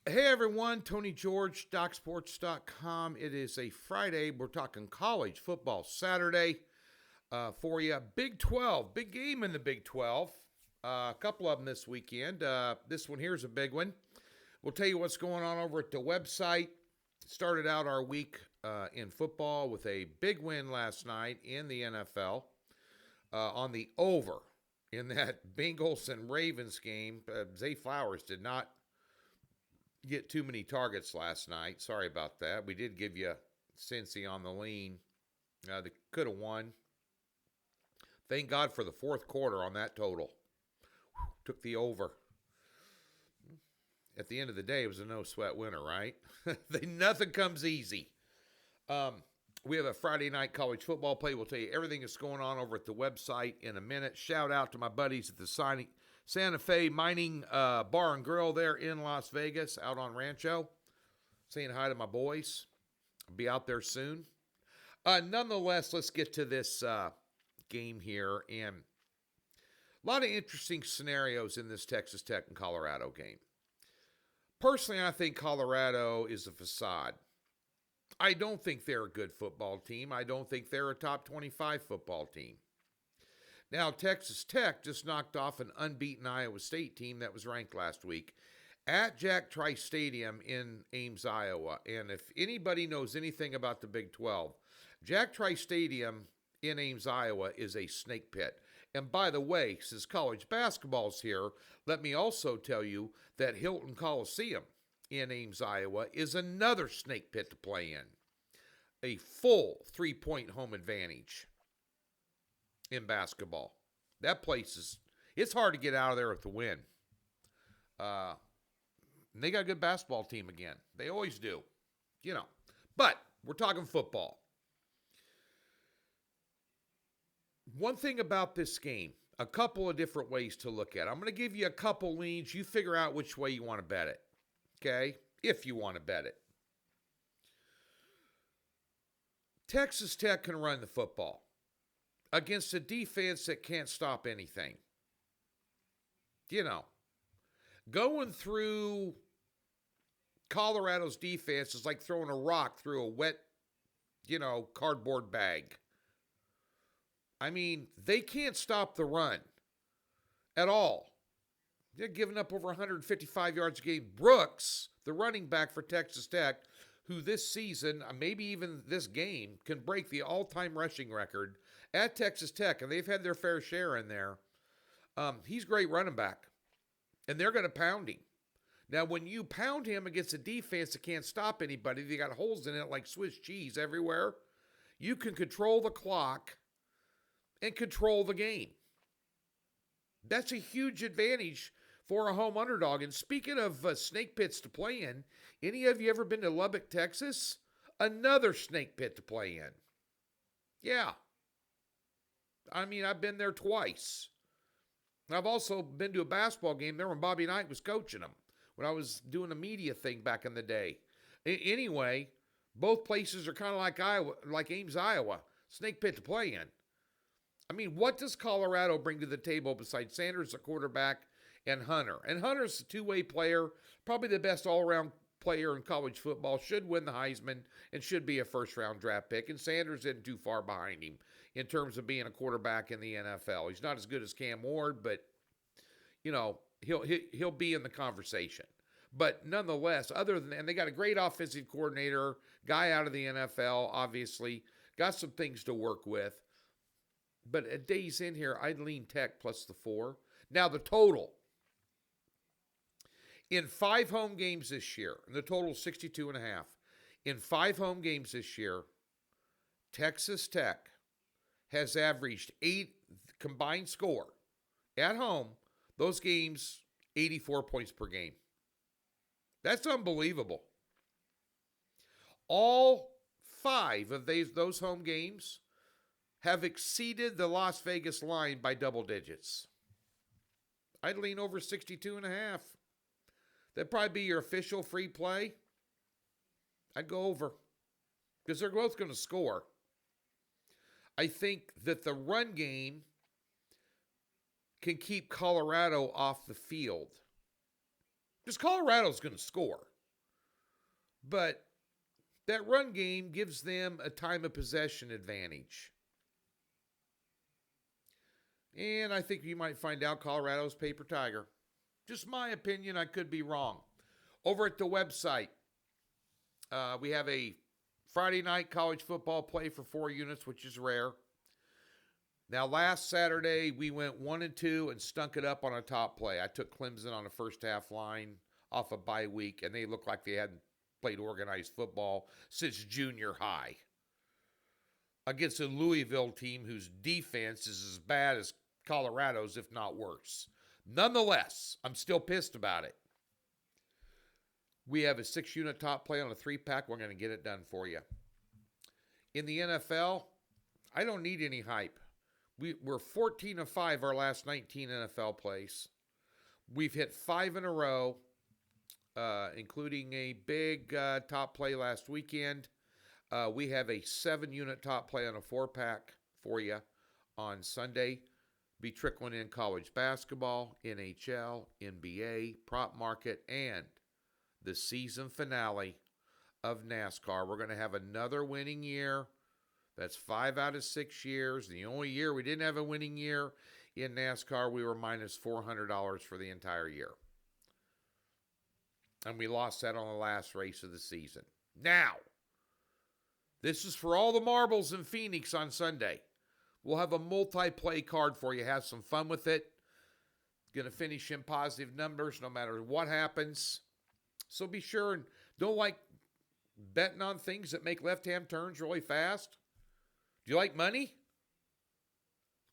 Hey everyone, Tony George, DocSports.com. It is a Friday. We're talking college football Saturday for you. Big 12, big game in the Big 12. A couple of them this weekend. This one here is a big one. We'll tell you what's going on over at the website. Started out our week in football with a big win last night in the NFL on the over in that Bengals and Ravens game. Zay Flowers did not get too many targets last night. Sorry about that. We did give you Cincy on the lean. They could have won. Thank God for the fourth quarter on that total. Took the over. At the end of the day, it was a no-sweat winner, right? Nothing comes easy. We have a Friday night college football play. We'll tell you everything that's going on over at the website in a minute. Shout out to my buddies at the Santa Fe Mining Bar and Grill there in Las Vegas, out on Rancho. Saying hi to my boys. I'll be out there soon. Nonetheless, let's get to this game here. And a lot of interesting scenarios in this Texas Tech and Colorado game. Personally, I think Colorado is a facade. I don't think they're a good football team. I don't think they're a top 25 football team. Now, Texas Tech just knocked off an unbeaten Iowa State team that was ranked last week at Jack Trice Stadium in Ames, Iowa. And if anybody knows anything about the Big 12, Jack Trice Stadium in Ames, Iowa is a snake pit. And by the way, since college basketball's here, let me also tell you that Hilton Coliseum in Ames, Iowa is another snake pit to play in. A full 3-point home advantage in basketball. That place it's hard to get out of there with the win. And they got a good basketball team again. They always do, But we're talking football. One thing about this game, a couple of different ways to look at it. I'm going to give you a couple leans. You figure out which way you want to bet it, okay? If you want to bet it. Texas Tech can run the football against a defense that can't stop anything. Going through Colorado's defense is like throwing a rock through a wet, cardboard bag. I mean, they can't stop the run at all. They're giving up over 155 yards a game. Brooks, the running back for Texas Tech, who this season, maybe even this game, can break the all-time rushing record at Texas Tech, and they've had their fair share in there. He's a great running back, and they're going to pound him. Now, when you pound him against a defense that can't stop anybody, they got holes in it like Swiss cheese everywhere, you can control the clock and control the game. That's a huge advantage for a home underdog. And speaking of snake pits to play in, any of you ever been to Lubbock, Texas? Another snake pit to play in. Yeah. I mean, I've been there twice. I've also been to a basketball game there when Bobby Knight was coaching them, when I was doing a media thing back in the day. Anyway, both places are kind of like Iowa, like Ames, Iowa. Snake pit to play in. I mean, what does Colorado bring to the table besides Sanders, the quarterback, and Hunter? And Hunter's a two-way player, probably the best all-around player in college football, should win the Heisman, and should be a first-round draft pick. And Sanders isn't too far behind him in terms of being a quarterback in the NFL. He's not as good as Cam Ward, but, he'll be in the conversation. But nonetheless, and they got a great offensive coordinator, guy out of the NFL, obviously, got some things to work with. But at days in here, I'd lean Tech plus the 4. Now, the total. In 5 home games this year, and the total is 62.5. In 5 home games this year, Texas Tech has averaged 8 combined score at home. Those games, 84 points per game. That's unbelievable. All 5 of those home games have exceeded the Las Vegas line by double digits. I'd lean over 62.5. That'd probably be your official free play. I'd go over because they're both going to score. I think that the run game can keep Colorado off the field. Because Colorado's going to score. But that run game gives them a time of possession advantage. And I think you might find out Colorado's paper tiger. Just my opinion, I could be wrong. Over at the website, we have a Friday night college football play for 4 units, which is rare. Now, last Saturday, we went 1-2 and stunk it up on a top play. I took Clemson on a first half line off a bye week, and they looked like they hadn't played organized football since junior high. Against a Louisville team whose defense is as bad as Colorado's, if not worse. Nonetheless, I'm still pissed about it. We have a 6-unit top play on a 3-pack. We're going to get it done for you. In the NFL, I don't need any hype. We're 14-5 our last 19 NFL plays. We've hit 5 in a row, including a big top play last weekend. We have a 7-unit top play on a 4-pack for you on Sunday. Be trickling in college basketball, NHL, NBA, prop market, and the season finale of NASCAR. We're going to have another winning year. That's 5 out of 6 years. The only year we didn't have a winning year in NASCAR, we were minus $400 for the entire year. And we lost that on the last race of the season. Now, this is for all the marbles in Phoenix on Sunday. We'll have a multi-play card for you. Have some fun with it. Going to finish in positive numbers no matter what happens. So be sure and don't like betting on things that make left-hand turns really fast. Do you like money?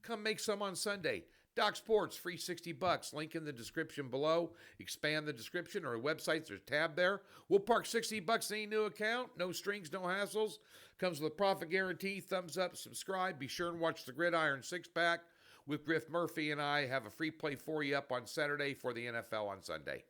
Come make some on Sunday. Doc Sports, free $60. Link in the description below. Expand the description or websites. There's a tab there. We'll park $60 in any new account. No strings, no hassles. Comes with a profit guarantee. Thumbs up, subscribe. Be sure and watch the Gridiron 6-pack with Griff Murphy and I. Have a free play for you up on Saturday for the NFL on Sunday.